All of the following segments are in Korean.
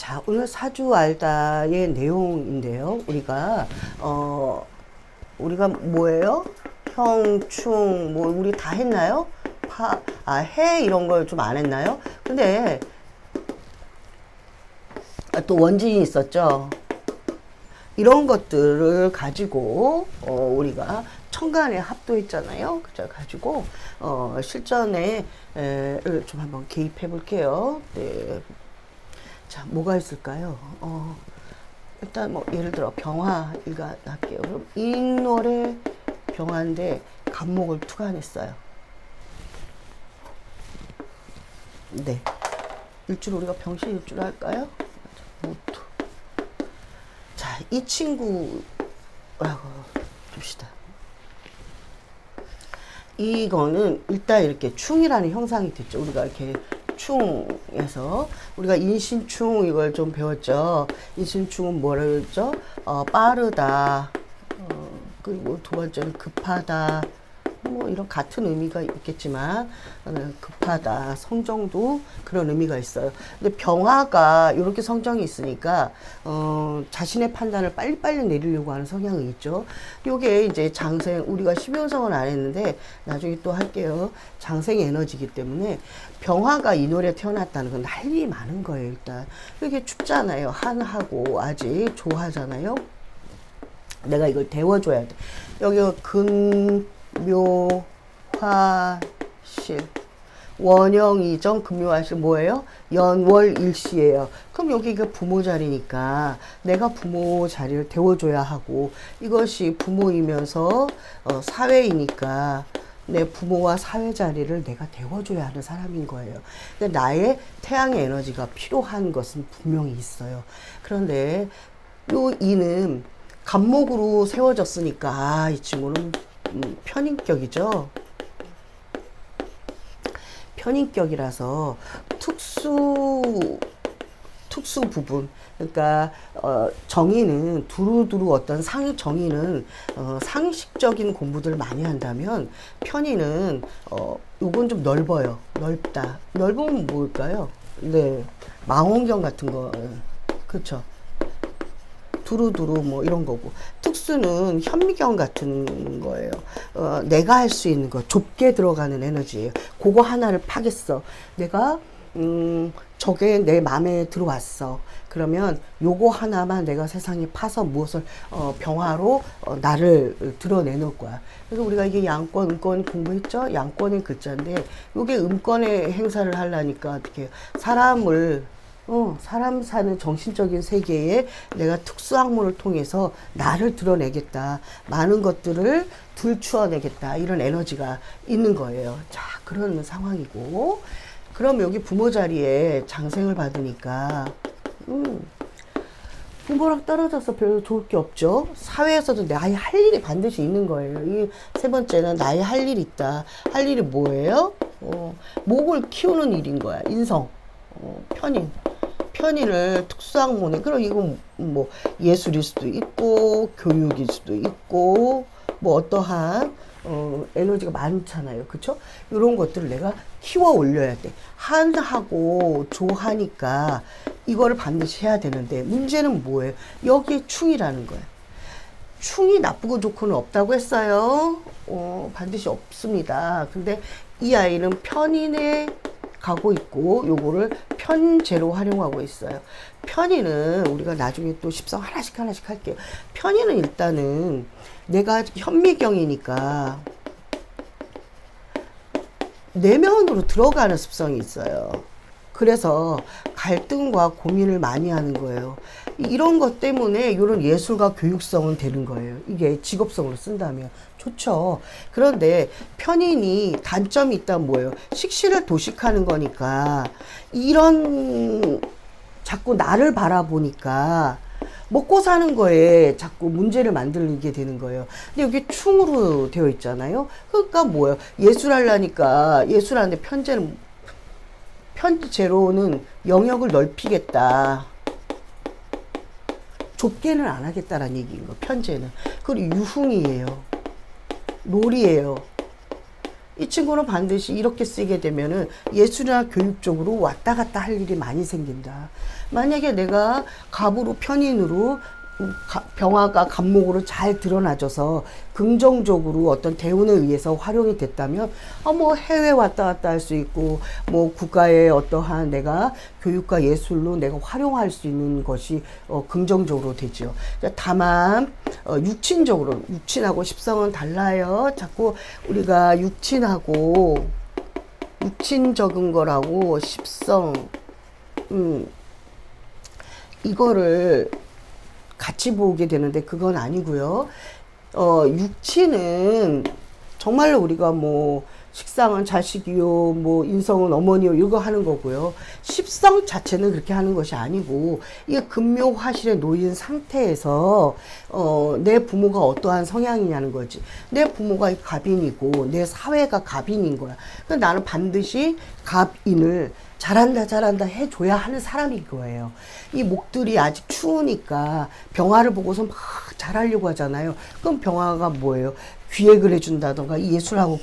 자, 오늘 사주 알다의 내용인데요. 우리가 뭐예요? 형, 충, 뭐, 우리 다 했나요? 해, 이런 걸 좀 안 했나요? 근데, 또 원진이 있었죠. 이런 것들을 가지고, 우리가 천간에 합도했잖아요. 그죠? 가지고, 실전에, 좀 한번 개입해 볼게요. 네. 자, 뭐가 있을까요? 일단 뭐 예를 들어 병화 할게요. 그럼 인월의 병화인데 간목을 투간했어요. 네. 일주일 우리가 병신 일주일 할까요? 모토. 자, 이 친구라고 둡시다. 이거는 일단 이렇게 충이라는 형상이 됐죠. 우리가 이렇게 충에서 우리가 인신충 이걸 좀 배웠죠. 인신충은 뭐라 그랬죠? 빠르다. 그리고 두 번째는 급하다. 뭐 이런 같은 의미가 있겠지만 급하다, 성정도 그런 의미가 있어요. 근데 병화가 이렇게 성정이 있으니까 자신의 판단을 빨리빨리 내리려고 하는 성향이 있죠. 요게 이제 장생, 우리가 12운성은 안 했는데 나중에 또 할게요. 장생 에너지이기 때문에 병화가 이 노래 태어났다는 건 할 일이 많은 거예요. 일단 이게 춥잖아요. 한하고 아직 조하잖아요. 내가 이걸 데워줘야 돼. 여기가 금묘화실, 원형이정 금묘화실 뭐예요? 연월일시예요. 그럼 여기가 부모 자리니까 내가 부모 자리를 데워줘야 하고, 이것이 부모이면서 사회이니까 내 부모와 사회 자리를 내가 데워줘야 하는 사람인 거예요. 근데 나의 태양의 에너지가 필요한 것은 분명히 있어요. 그런데 요 이는 간목으로 세워졌으니까 이 친구는 편인격이죠. 편인격이라서 특수 부분, 그러니까 정의는 두루두루 어떤 정의는 상식적인 공부들을 많이 한다면, 편의는 요건 좀 넓어요. 넓다. 넓으면 뭘까요? 네, 망원경 같은 거, 그렇죠. 두루두루 뭐 이런 거고, 특수는 현미경 같은 거예요. 내가 할 수 있는 거, 좁게 들어가는 에너지예요. 그거 하나를 파겠어. 내가 저게 내 마음에 들어왔어. 그러면 요거 하나만 내가 세상에 파서 무엇을 병화로 나를 드러내놓을 거야. 그래서 우리가 이게 양권, 음권 공부했죠. 양권의 글자인데 요게 음권의 행사를 하려니까 어떻게 사람 사는 정신적인 세계에 내가 특수학문을 통해서 나를 드러내겠다. 많은 것들을 들추어내겠다. 이런 에너지가 있는 거예요. 자, 그런 상황이고. 그럼 여기 부모 자리에 장생을 받으니까, 부모랑 떨어져서 별로 좋을 게 없죠. 사회에서도 나의 할 일이 반드시 있는 거예요. 이 세 번째는 나의 할 일이 있다. 할 일이 뭐예요? 목을 키우는 일인 거야. 인성, 편인. 편의를 특수학문에, 그럼 이건 뭐 예술일 수도 있고 교육일 수도 있고 뭐 어떠한 에너지가 많잖아요. 그쵸? 이런 것들을 내가 키워 올려야 돼. 한하고 조하니까 이거를 반드시 해야 되는데, 문제는 뭐예요? 여기에 충이라는 거예요. 충이 나쁘고 좋고는 없다고 했어요. 반드시 없습니다. 근데 이 아이는 편인에 가고 있고 요거를 편제로 활용하고 있어요. 편의는 우리가 나중에 또 십성 하나씩 할게요. 편의는 일단은 내가 현미경이니까 내면으로 들어가는 습성이 있어요. 그래서 갈등과 고민을 많이 하는 거예요. 이런 것 때문에 이런 예술과 교육성은 되는 거예요. 이게 직업성으로 쓴다면 좋죠. 그런데 편인이 단점이 있다면 뭐예요? 식신을 도식하는 거니까, 이런 자꾸 나를 바라보니까 먹고 사는 거에 자꾸 문제를 만들게 되는 거예요. 근데 여기 충으로 되어 있잖아요. 그러니까 뭐예요? 예술하는데 편제로는 영역을 넓히겠다. 좁게는 안 하겠다라는 얘기인 거, 편제는. 그리고 유흥이에요. 놀이에요. 이 친구는 반드시 이렇게 쓰게 되면은 예술이나 교육 쪽으로 왔다 갔다 할 일이 많이 생긴다. 만약에 내가 갑으로 편인으로 병화가 갑목으로 잘 드러나져서 긍정적으로 어떤 대운에 의해서 활용이 됐다면 뭐 해외 왔다 갔다 할 수 있고 뭐 국가의 어떠한 내가 교육과 예술로 내가 활용할 수 있는 것이 긍정적으로 되죠. 다만 육친적으로 육친하고 십성은 달라요. 자꾸 우리가 육친적인 거라고 십성 이거를 같이 보게 되는데 그건 아니고요. 육치는 정말로 우리가 뭐 식상은 자식이요, 뭐 인성은 어머니요 이거 하는 거고요. 십성 자체는 그렇게 하는 것이 아니고 이게 금묘화실에 놓인 상태에서 내 부모가 어떠한 성향이냐는 거지. 내 부모가 갑인이고 내 사회가 갑인인 거야. 그러니까 나는 반드시 갑인을 잘한다 해줘야 하는 사람인 거예요. 이 목들이 아직 추우니까 병화를 보고서 막 잘하려고 하잖아요. 그럼 병화가 뭐예요? 기획을 해준다던가 예술하고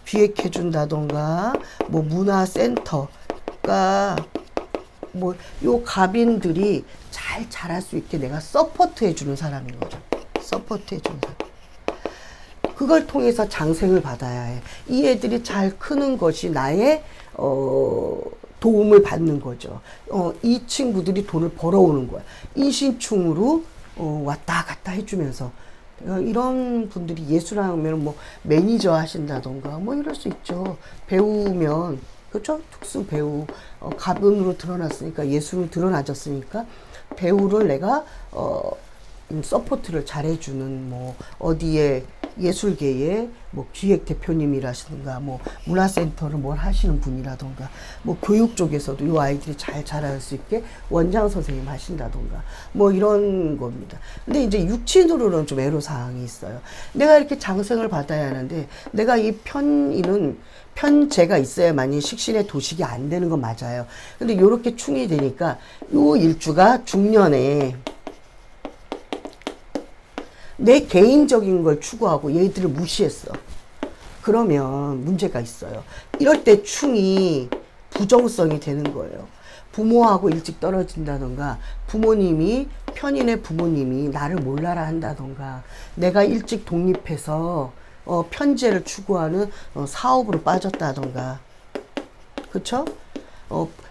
기획해준다던가 뭐 문화센터가 뭐 요 갑인들이 잘 자랄 수 있게 내가 서포트 해주는 사람인 거죠. 서포트 해주는 사람. 그걸 통해서 장생을 받아야 해. 이 애들이 잘 크는 것이 나의 도움을 받는 거죠. 이 친구들이 돈을 벌어오는 거야. 인신충으로 왔다 갔다 해주면서 이런 분들이 예술하면 뭐 매니저 하신다던가 뭐 이럴 수 있죠. 배우면 그렇죠? 특수 배우 가분으로 드러났으니까 예술로 드러나졌으니까 배우를 내가 서포트를 잘해주는 뭐 어디에 예술계의 뭐 기획 대표님이라든가 뭐 문화센터를 뭘 하시는 분이라던가 뭐 교육 쪽에서도 이 아이들이 잘 자랄 수 있게 원장 선생님 하신다던가 뭐 이런 겁니다. 근데 이제 육친으로는 좀 애로사항이 있어요. 내가 이렇게 장생을 받아야 하는데 내가 이 편인은 편재가 있어야만이 식신의 도식이 안 되는 건 맞아요. 근데 요렇게 충이 되니까 요 일주가 중년에 내 개인적인 걸 추구하고 얘들을 무시했어. 그러면 문제가 있어요. 이럴 때 충이 부정성이 되는 거예요. 부모하고 일찍 떨어진다던가 부모님이 편인의 부모님이 나를 몰라라 한다던가 내가 일찍 독립해서 편재를 추구하는 사업으로 빠졌다던가 그쵸?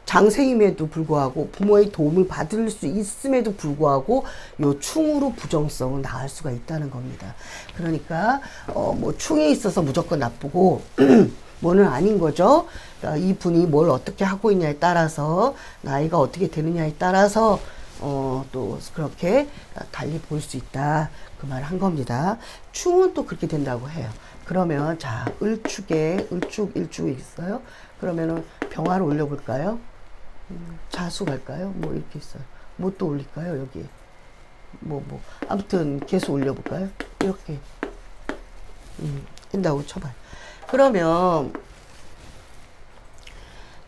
장생임에도 불구하고 부모의 도움을 받을 수 있음에도 불구하고 요 충으로 부정성은 나을 수가 있다는 겁니다. 그러니까 뭐 충이 있어서 무조건 나쁘고 뭐는 아닌 거죠. 그러니까 이 분이 뭘 어떻게 하고 있냐에 따라서 나이가 어떻게 되느냐에 따라서 또 그렇게 달리 볼 수 있다 그 말 한 겁니다. 충은 또 그렇게 된다고 해요. 그러면 자 을축에 일축이 있어요. 그러면은 병화를 올려볼까요? 자수 갈까요? 뭐 이렇게 있어요. 뭐 또 올릴까요? 여기에 아무튼 계속 올려볼까요? 이렇게 된다고 쳐봐요. 그러면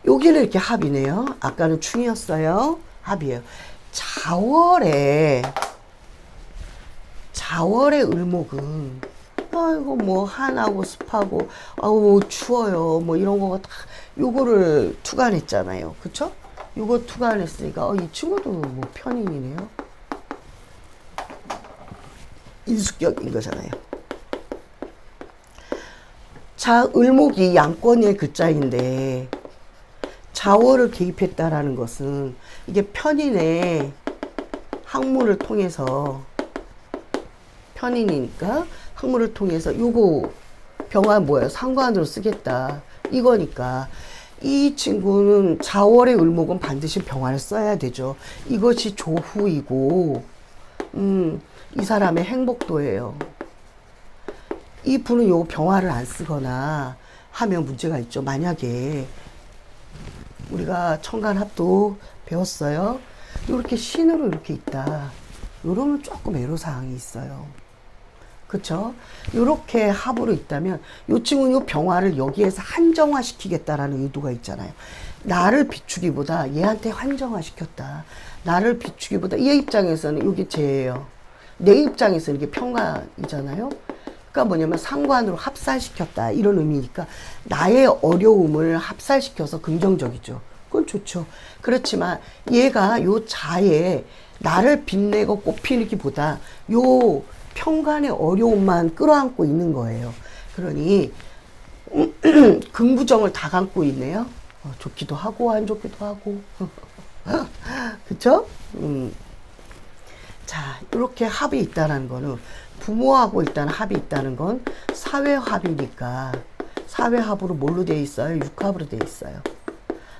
여기는 이렇게 합이네요. 아까는 충이었어요. 합이에요. 자월에 을목은 아이고 뭐 한하고 습하고 아우 추워요 뭐 이런 거가 다 요거를 투간했잖아요. 그쵸? 요거 투간했으니까 이 친구도 뭐 편인이네요. 인수격인 거잖아요. 자 을목이 양권의 글자인데 자월을 개입했다라는 것은 이게 편인의 학문을 통해서 편인이니까 학문을 통해서 요거 병화 뭐예요? 상관으로 쓰겠다 이거니까 이 친구는 자월의 을목은 반드시 병화를 써야 되죠. 이것이 조후이고 이 사람의 행복도예요. 이 분은 요 병화를 안 쓰거나 하면 문제가 있죠. 만약에 우리가 천간합도 배웠어요. 이렇게 신으로 이렇게 있다. 이러면 조금 애로사항이 있어요. 그쵸? 요렇게 합으로 있다면 요 친구는 요 병화를 여기에서 한정화시키겠다라는 의도가 있잖아요. 나를 비추기보다 얘한테 한정화시켰다. 나를 비추기보다 얘 입장에서는 이게 죄예요. 내 입장에서는 이게 평가이잖아요. 그러니까 뭐냐면 상관으로 합살시켰다 이런 의미니까 나의 어려움을 합살시켜서 긍정적이죠. 그건 좋죠. 그렇지만 얘가 요 자에 나를 빛내고 꽃피기보다 요 평간의 어려움만 끌어안고 있는 거예요. 그러니 긍부정을 다 감고 있네요. 좋기도 하고 안 좋기도 하고 그쵸? 자, 이렇게 합이 있다는 거는 부모하고 일단 합이 있다는 건 사회합이니까 사회합으로 뭘로 되어 있어요? 육합으로 되어 있어요.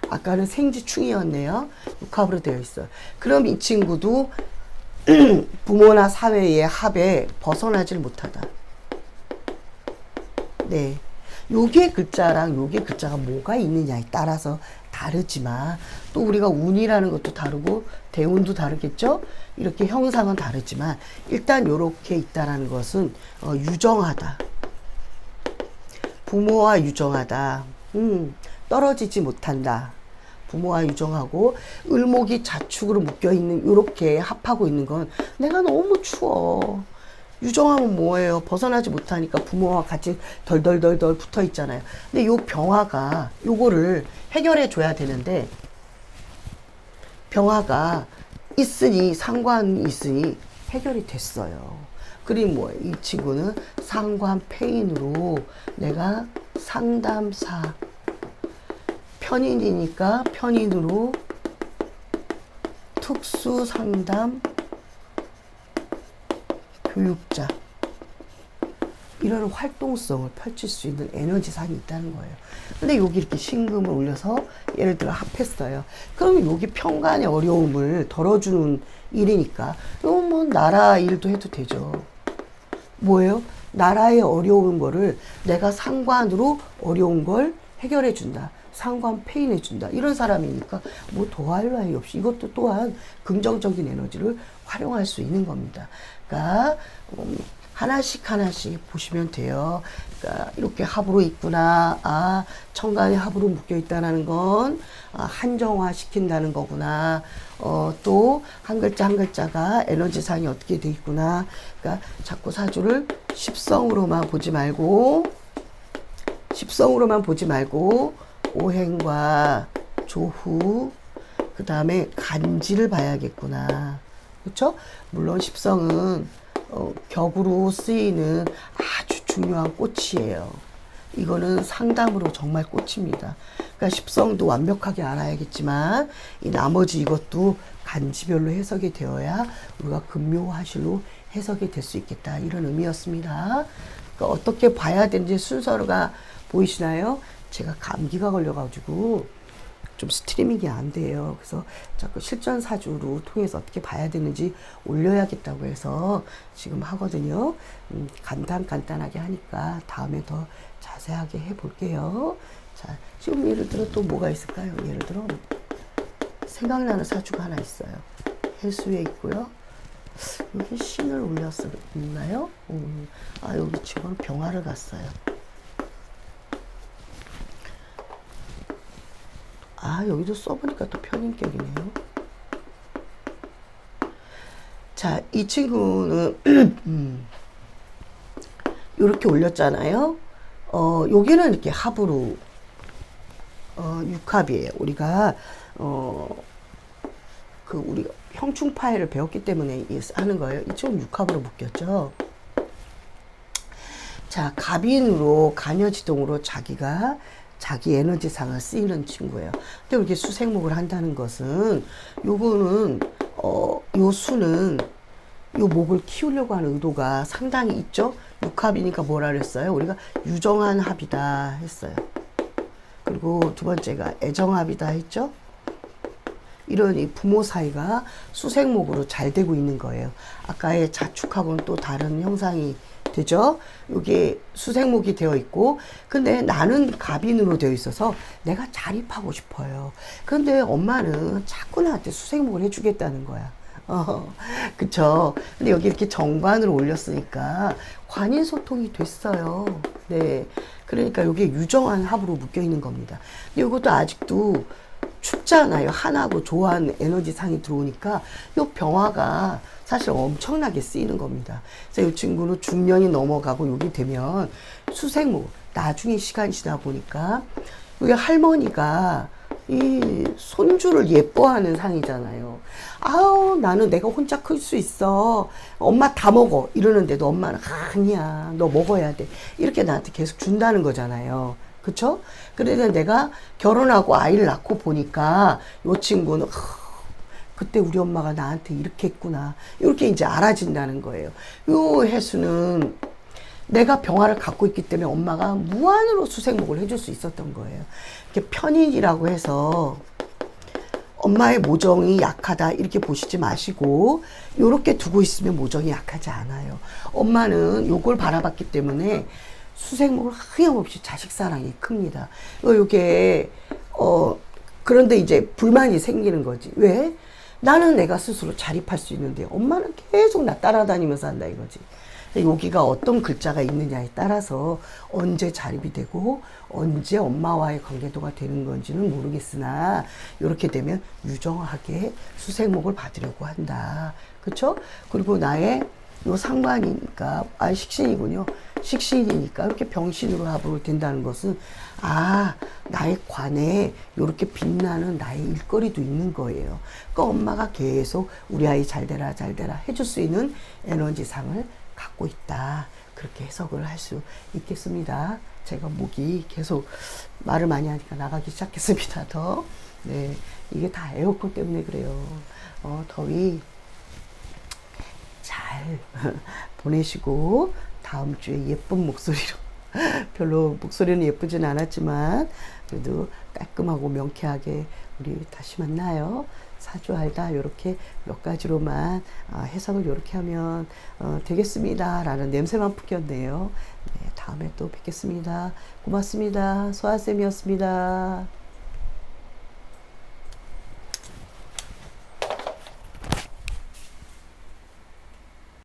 아까는 생지충이었네요. 육합으로 되어 있어요. 그럼 이 친구도 부모나 사회의 합에 벗어나질 못하다. 네. 요게 글자랑 요게 글자가 뭐가 있느냐에 따라서 다르지만 또 우리가 운이라는 것도 다르고 대운도 다르겠죠? 이렇게 형상은 다르지만 일단 요렇게 있다라는 것은 유정하다. 부모와 유정하다. 떨어지지 못한다. 부모와 유정하고 을목이 자축으로 묶여있는 요렇게 합하고 있는 건 내가 너무 추워. 유정하면 뭐예요? 벗어나지 못하니까 부모와 같이 덜덜덜덜 붙어 있잖아요. 근데 요 병화가 요거를 해결해 줘야 되는데 병화가 있으니 상관이 있으니 해결이 됐어요. 그리고 뭐예요? 이 친구는 상관 패인으로 내가 상담사 편인이니까 편인으로 특수 상담 교육자 이런 활동성을 펼칠 수 있는 에너지상이 있다는 거예요. 근데 여기 이렇게 신금을 올려서 예를 들어 합했어요. 그러면 여기 평간의 어려움을 덜어주는 일이니까 이건 뭐 나라 일도 해도 되죠. 뭐예요? 나라의 어려운 거를 내가 상관으로 어려운 걸 해결해 준다. 상관 페인해 준다. 이런 사람이니까 뭐 더할 나위 없이 이것도 또한 긍정적인 에너지를 활용할 수 있는 겁니다. 그러니까 하나씩 하나씩 보시면 돼요. 그러니까 이렇게 합으로 있구나. 아, 천간이 합으로 묶여 있다는 건 한정화 시킨다는 거구나. 또 한 글자 한 글자가 에너지상이 어떻게 돼 있구나. 그러니까 자꾸 사주를 십성으로만 보지 말고 오행과 조후 그 다음에 간지를 봐야겠구나. 그렇죠? 물론 십성은 격으로 쓰이는 아주 중요한 꽃이에요. 이거는 상담으로 정말 꽃입니다. 그러니까 십성도 완벽하게 알아야겠지만 이 나머지 이것도 간지별로 해석이 되어야 우리가 금묘화실로 해석이 될 수 있겠다. 이런 의미였습니다. 그러니까 어떻게 봐야 되는지 순서가 보이시나요? 제가 감기가 걸려가지고 좀 스트리밍이 안 돼요. 그래서 자꾸 실전사주로 통해서 어떻게 봐야 되는지 올려야겠다고 해서 지금 하거든요. 간단하게 하니까 다음에 더 자세하게 해볼게요. 자, 지금 예를 들어 또 뭐가 있을까요? 예를 들어 생각나는 사주가 하나 있어요. 해수에 있고요. 여기 신을 올렸나요? 여기 지금 병화를 갔어요. 여기도 써보니까 또 편인격이네요. 자, 이 친구는 이렇게 올렸잖아요. 여기는 이렇게 합으로 육합이에요. 우리가 우리가 형충파해를 배웠기 때문에 하는 거예요. 이 친구는 육합으로 묶였죠. 자, 갑인으로 간여지동으로 자기 에너지상을 쓰이는 친구예요. 근데 이렇게 수생목을 한다는 것은 요거는 요 수는 요 목을 키우려고 하는 의도가 상당히 있죠. 육합이니까 뭐라 그랬어요? 우리가 유정한 합이다 했어요. 그리고 두 번째가 애정합이다 했죠. 이런 이 부모 사이가 수생목으로 잘 되고 있는 거예요. 아까의 자축하고는 또 다른 형상이 되죠? 이게 수생목이 되어 있고, 근데 나는 갑인으로 되어 있어서 내가 자립하고 싶어요. 그런데 엄마는 자꾸 나한테 수생목을 해주겠다는 거야. 그쵸? 근데 여기 이렇게 정관으로 올렸으니까 관인소통이 됐어요. 네. 그러니까 여기 유정한 합으로 묶여 있는 겁니다. 근데 이것도 아직도 춥잖아요. 하나고 좋아하는 에너지상이 들어오니까 이 병화가 사실 엄청나게 쓰이는 겁니다. 그래서 이 친구는 중년이 넘어가고 여기 되면 수생목, 나중에 시간이 지나 보니까 여기 할머니가 이 손주를 예뻐하는 상이잖아요. 아우, 나는 내가 혼자 클 수 있어. 엄마 다 먹어. 이러는데도 엄마는 아니야. 너 먹어야 돼. 이렇게 나한테 계속 준다는 거잖아요. 그쵸? 그래서 내가 결혼하고 아이를 낳고 보니까 요 친구는 그때 우리 엄마가 나한테 이렇게 했구나. 이렇게 이제 알아진다는 거예요. 요 해수는 내가 병화를 갖고 있기 때문에 엄마가 무한으로 수생목을 해줄 수 있었던 거예요. 이렇게 편인이라고 해서 엄마의 모정이 약하다 이렇게 보시지 마시고 요렇게 두고 있으면 모정이 약하지 않아요. 엄마는 요걸 바라봤기 때문에 수생목을 하염없이 자식 사랑이 큽니다. 요게 그런데 이제 불만이 생기는 거지. 왜? 나는 내가 스스로 자립할 수 있는데 엄마는 계속 나 따라다니면서 한다 이거지. 여기가 어떤 글자가 있느냐에 따라서 언제 자립이 되고 언제 엄마와의 관계도가 되는 건지는 모르겠으나 이렇게 되면 유정하게 수생목을 받으려고 한다. 그쵸? 그리고 나의 요 상관이니까 식신이군요. 식신이니까 이렇게 병신으로 합을 된다는 것은 나의 관에 이렇게 빛나는 나의 일거리도 있는 거예요. 그러니까 엄마가 계속 우리 아이 잘 되라 잘 되라 해줄 수 있는 에너지상을 갖고 있다. 그렇게 해석을 할 수 있겠습니다. 제가 목이 계속 말을 많이 하니까 나가기 시작했습니다. 네, 이게 다 에어컨 때문에 그래요. 더위 잘 보내시고 다음 주에 예쁜 목소리로 별로 목소리는 예쁘진 않았지만 그래도 깔끔하고 명쾌하게 우리 다시 만나요. 사주 알다 이렇게 몇 가지로만 해석을 이렇게 하면 되겠습니다 라는 냄새만 풍겼네요. 네, 다음에 또 뵙겠습니다. 고맙습니다. 소아쌤이었습니다.